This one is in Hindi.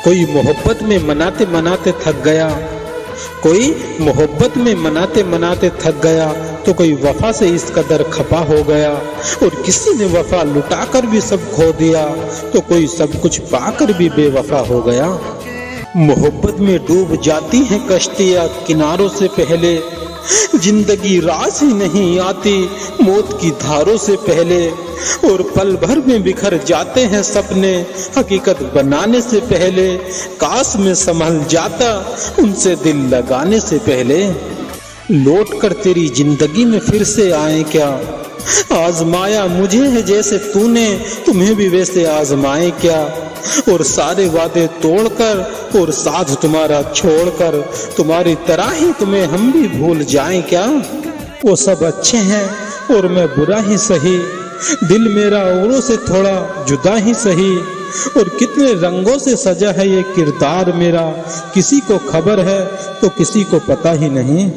कोई मोहब्बत में मनाते मनाते थक गया, कोई मोहब्बत में मनाते मनाते थक गया, तो कोई वफा से इस कदर खपा हो गया। और किसी ने वफा लुटाकर भी सब खो दिया, तो कोई सब कुछ पाकर भी बेवफा हो गया। मोहब्बत में डूब जाती हैं कश्तियां किनारों से पहले, जिंदगी रास ही नहीं आती मौत की धारों से पहले। और पल भर में बिखर जाते हैं सपने हकीकत बनाने से पहले, काश में संभल जाता उनसे दिल लगाने से पहले। लौट कर तेरी जिंदगी में फिर से आए क्या, आजमाया मुझे है जैसे तूने, तुम्हें भी वैसे आजमाए क्या। और सारे वादे तोड़कर और साथ तुम्हारा छोड़कर, तुम्हारी तरह ही तुम्हें हम भी भूल जाएं क्या। वो सब अच्छे हैं और मैं बुरा ही सही, दिल मेरा औरों से थोड़ा जुदा ही सही। और कितने रंगों से सजा है ये किरदार मेरा, किसी को खबर है तो किसी को पता ही नहीं।